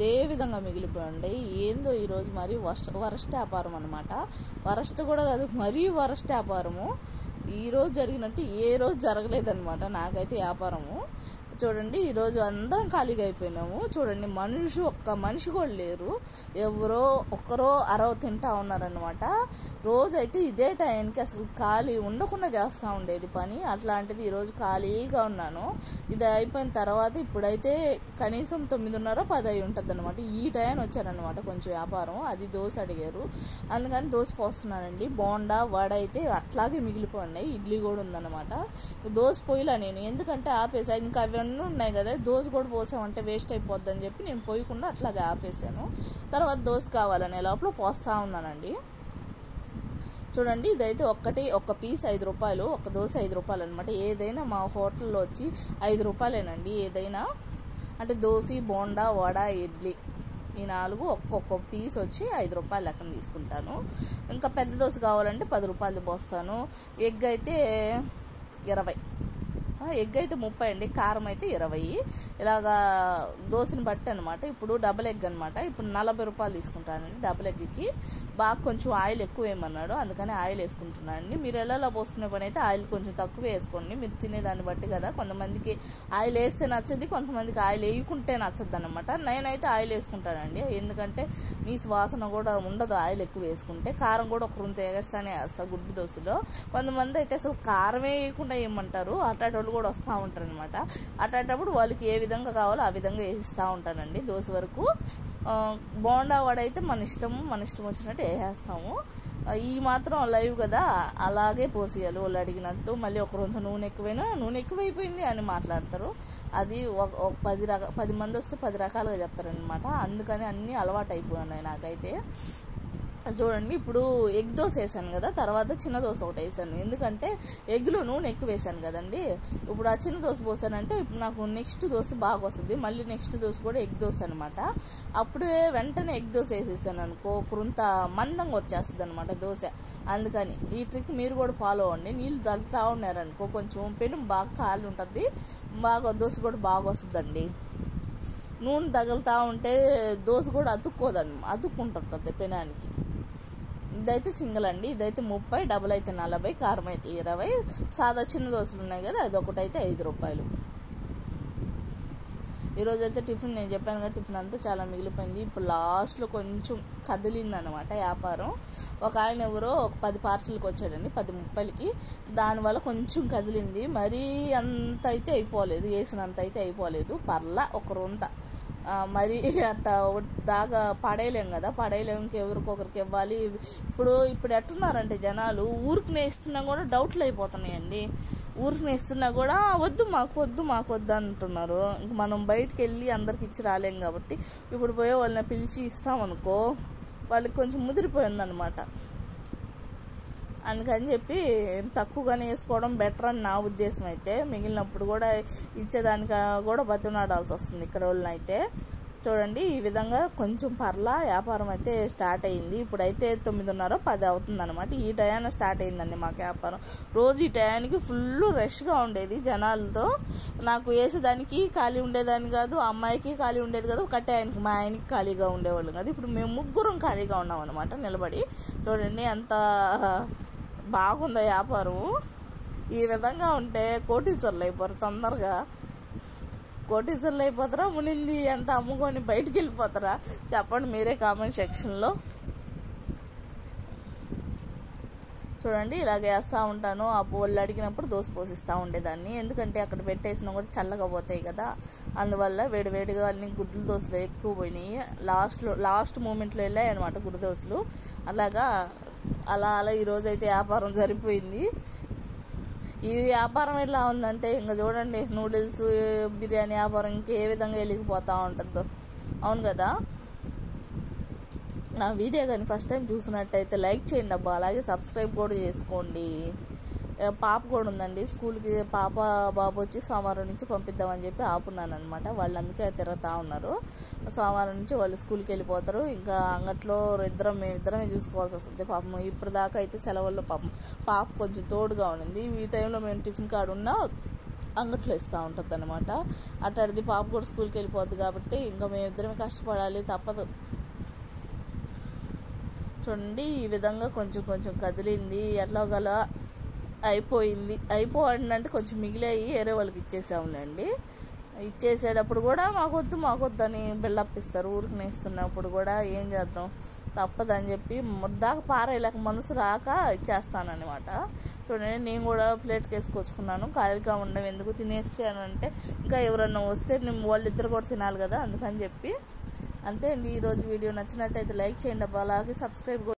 అదే విధంగా మిగిలిపోయింది. ఏందో ఈరోజు మరీ వరస్ట్ వ్యాపారం అనమాట. వరస్ట్ కూడా కాదు, మరీ వరస్ట్ వ్యాపారము. ఈరోజు జరిగినట్టు ఏ రోజు జరగలేదనమాట నాకైతే వ్యాపారము. చూడండి, ఈరోజు అందరం ఖాళీగా అయిపోయినాము. చూడండి, ఒక్క మనిషి కూడా లేరు. ఎవరో ఒక్కరో అరవ తింటా ఉన్నారనమాట. రోజైతే ఇదే టైంకి అసలు ఖాళీ ఉండకుండా చేస్తూ ఉండేది పని. అట్లాంటిది ఈరోజు ఖాళీగా ఉన్నాను. ఇది అయిపోయిన తర్వాత ఇప్పుడైతే కనీసం 9:30, 10 అయి ఉంటుంది అనమాట. ఈ టైం వచ్చారనమాట కొంచెం వ్యాపారం. అది దోశ అడిగారు, అందుకని దోశ పోస్తున్నానండి. బోండా వడ అయితే అట్లాగే మిగిలిపోయినాయి. ఇడ్లీ కూడా ఉందన్నమాట. దోశ పోయిలా నేను, ఎందుకంటే ఆపేసా. ఇంకా అవన్నీ ఉన్నాయి కదా, దోశ కూడా పోసామంటే వేస్ట్ అయిపోద్దని చెప్పి నేను పోయకుండా అట్లాగే ఆపేసాను. తర్వాత దోశ కావాలనే లోపల పోస్తా ఉన్నానండి. చూడండి, ఇదైతే ఒక్క పీస్ 5 రూపాయలు, ఒక దోశ 5 రూపాయలు అనమాట. ఏదైనా మా హోటల్లో వచ్చి 5 రూపాయలేనండి ఏదైనా. అంటే దోశ, బోండా, వడ, ఇడ్లీ ఈ 4 ఒక్కొక్క పీస్ వచ్చి 5 రూపాయలు లెక్కన తీసుకుంటాను. ఇంకా పెద్ద దోశ కావాలంటే 10 రూపాయలు పోస్తాను. ఎగ్ అయితే 20, ఎగ్ అయితే 30 అండి, కారం అయితే 20. ఇలాగా దోశని బట్టి అనమాట. ఇప్పుడు డబుల్ ఎగ్ అనమాట. ఇప్పుడు 40 రూపాయలు తీసుకుంటానండి డబుల్ ఎగ్కి. బాగా కొంచెం ఆయిల్ ఎక్కువ వేయమన్నాడు, అందుకని ఆయిల్ వేసుకుంటున్నానండి. మీరు ఎలా పోసుకునే పని అయితే ఆయిల్ కొంచెం తక్కువ వేసుకోండి, మీరు తినేదాన్ని బట్టి కదా. కొంతమందికి ఆయిల్ వేస్తే నచ్చది, కొంతమందికి ఆయిల్ వేయకుంటే నచ్చదు అనమాట. నేనైతే ఆయిల్ వేసుకుంటానండి, ఎందుకంటే నీసు వాసన కూడా ఉండదు ఆయిల్ ఎక్కువ వేసుకుంటే. కారం కూడా ఒక రొంత ఎగస్ట్రానే వేస్తా గుడ్డు దోశలో. కొంతమంది అయితే అసలు కారమే వేయకుండా ఏమంటారు, అట్లాంటి కూడా వస్తూ ఉంటారు అనమాట. అట్లాంటప్పుడు వాళ్ళకి ఏ విధంగా కావాలో ఆ విధంగా వేసిస్తూ ఉంటానండి దోశ వరకు. బోండా వడ అయితే మన ఇష్టం వచ్చినట్టు వేసేస్తాము. ఈ మాత్రం లైవ్ కదా, అలాగే పోసేయాలి వాళ్ళు అడిగినట్టు. మళ్ళీ ఒక రొంత నూనె ఎక్కువైపోయింది అని మాట్లాడతారు. అది 10 మంది వస్తే 10 రకాలుగా చెప్తారనమాట. అందుకని అన్నీ అలవాటు అయిపోయినాయి నాకైతే. చూడండి, ఇప్పుడు ఎగ్ దోశ వేసాను కదా, తర్వాత చిన్న దోశ ఒకటి వేసాను. ఎందుకంటే ఎగ్లో నూనె ఎక్కువ వేసాను కదండి. ఇప్పుడు ఆ చిన్న దోశ పోసానంటే ఇప్పుడు నాకు నెక్స్ట్ దోశ బాగా వస్తుంది. మళ్ళీ నెక్స్ట్ దోశ కూడా ఎగ్ దోశ అనమాట. అప్పుడే వెంటనే ఎగ్ దోశ వేసేసాను అనుకో, కొంత మందంగా వచ్చేస్తుంది అనమాట దోశ. అందుకని ఈ ట్రిక్ మీరు కూడా ఫాలో అవ్వండి. నీళ్ళు తడుతూ ఉన్నారనుకో, కొంచెం పెను బాగా కాలు ఉంటుంది, బాగా దోశ కూడా బాగా వస్తుందండి. నూనె తగులుతూ ఉంటే దోశ కూడా అతుక్కుంటుంటుంది పెనానికి. ఇదైతే సింగిల్ అండి, ఇదైతే 30, డబుల్ అయితే 40, కారం అయితే 20. సాదా చిన్న దోశలు ఉన్నాయి కదా, అది ఒకటైతే 5 రూపాయలు. ఈరోజు అయితే టిఫిన్ నేను చెప్పాను కదా, టిఫిన్ అంతా చాలా మిగిలిపోయింది. ఇప్పుడు లాస్ట్లో కొంచెం కదిలిందనమాట వ్యాపారం. ఒక ఆయన ఎవరో ఒక 10 పార్సల్కి వచ్చాడండి 10:30కి. దానివల్ల కొంచెం కదిలింది. మరీ అంత అయితే అయిపోలేదు, వేసినంత అయితే అయిపోలేదు. పర్లా ఒక రొంత. మరి అట్లా దాకా పడేయలేం కదా, ఇంకెవరికొకరికి ఇవ్వాలి. ఇప్పుడు ఎట్టున్నారంటే జనాలు ఊరికి నేస్తున్నా కూడా డౌట్లు అయిపోతున్నాయండి. ఊరికి నేస్తున్నా కూడా వద్దు మాకు అంటున్నారు. ఇంక మనం బయటకు వెళ్ళి అందరికి ఇచ్చి రాలేం కాబట్టి ఇప్పుడు పోయే వాళ్ళని పిలిచి ఇస్తామనుకో, వాళ్ళకి కొంచెం ముదిరిపోయిందనమాట. అందుకని చెప్పి తక్కువగానే వేసుకోవడం బెటర్ అని నా ఉద్దేశం. అయితే మిగిలినప్పుడు కూడా ఇచ్చేదానికి కూడా బతిమలాడాల్సి వస్తుంది ఇక్కడ వాళ్ళని అయితే. చూడండి, ఈ విధంగా కొంచెం పర్లా వ్యాపారం అయితే స్టార్ట్ అయింది. ఇప్పుడైతే 9:30, 10 అవుతుంది అనమాట. ఈ టయాన్ని స్టార్ట్ అయిందండి మాకు వ్యాపారం. రోజు ఈ టయానికి ఫుల్ రష్గా ఉండేది జనాలతో. నాకు వేసేదానికి ఖాళీ ఉండేదాన్ని కాదు, అమ్మాయికి ఖాళీ ఉండేది కాదు, ఒక టయానికి మా ఆయనకి ఖాళీగా ఉండేవాళ్ళం కాదు. ఇప్పుడు మేము ముగ్గురం ఖాళీగా ఉన్నాం అనమాట నిలబడి. చూడండి ఎంత బాగుందో వ్యాపారం. ఈ విధంగా ఉంటే కోటీశ్వర్లు అయిపోతారు తొందరగా. కోటీశ్వర్లు అయిపోతారా, మునింది ఎంత అమ్ముకొని బయటికి వెళ్ళిపోతారా చెప్పండి మీరే కామెంట్ సెక్షన్లో. చూడండి, ఇలాగ వేస్తూ ఉంటాను. ఆ వాళ్ళు అడిగినప్పుడు దోశ పోసిస్తూ ఉండేదాన్ని, ఎందుకంటే అక్కడ పెట్టేసినా కూడా చల్లగా పోతాయి కదా. అందువల్ల వేడివేడిగా అన్ని గుడ్ల దోశలు ఎక్కువ పోయినాయి. లాస్ట్ మూమెంట్లో వెళ్ళాయి అనమాట గుడ్డు దోశలు. అలా ఈరోజైతే వ్యాపారం సరిపోయింది. ఈ వ్యాపారం ఎట్లా ఉందంటే ఇంకా చూడండి, నూడిల్స్, బిర్యానీ వ్యాపారం ఇంకే విధంగా వెళ్ళిపోతూ ఉంటుందో. అవును కదా. నా వీడియో కానీ ఫస్ట్ టైం చూసినట్టయితే లైక్ చేయండి అబ్బా, అలాగే సబ్స్క్రైబ్ కూడా చేసుకోండి. పాప కూడా ఉందండి స్కూల్కి. బాబు వచ్చి సోమవారం నుంచి పంపిద్దామని చెప్పి ఆపున్నాను అనమాట. వాళ్ళు అందుకే తిరుగుతూ ఉన్నారు. సోమవారం నుంచి వాళ్ళు స్కూల్కి వెళ్ళిపోతారు. ఇంకా అంగట్లో మేమిద్దరమే చూసుకోవాల్సి వస్తుంది పాపం. ఇప్పుడు దాకా అయితే సెలవుల్లో పాప కొంచెం తోడుగా ఉండింది. ఈ టైంలో మేము టిఫిన్ కాడ ఉన్నా అంగట్లో ఇస్తూ ఉంటుంది అనమాట. అట్లాంటిది పాప కూడా స్కూల్కి వెళ్ళిపోద్ది కాబట్టి ఇంకా మేమిద్దరమే కష్టపడాలి, తప్పదు. చూడండి ఈ విధంగా కొంచెం కొంచెం కదిలింది, ఎట్లాగలా అయిపోయింది. అయిపోయిందంటే కొంచెం మిగిలాయి వేరే వాళ్ళకి ఇచ్చేసాములేండి. ఇచ్చేసేటప్పుడు కూడా మాకొద్దు అని బిల్డప్ ఇస్తారు. ఊరికి నేస్తున్నప్పుడు కూడా ఏం చేద్దాం, తప్పదని చెప్పి ముద్దాక పారేయలేక మనసు రాక ఇచ్చేస్తానమాట. చూడండి నేను కూడా ప్లేట్కి వేసుకొచ్చుకున్నాను, ఖాళీగా ఉండవు ఎందుకు తినేస్తే అని అంటే ఇంకా ఎవరన్నా వస్తే వాళ్ళిద్దరు కూడా తినాలి కదా, అందుకని చెప్పి. అంతే అండి ఈరోజు వీడియో. నచ్చినట్టయితే లైక్ చేయండి, అలాగే సబ్స్క్రైబ్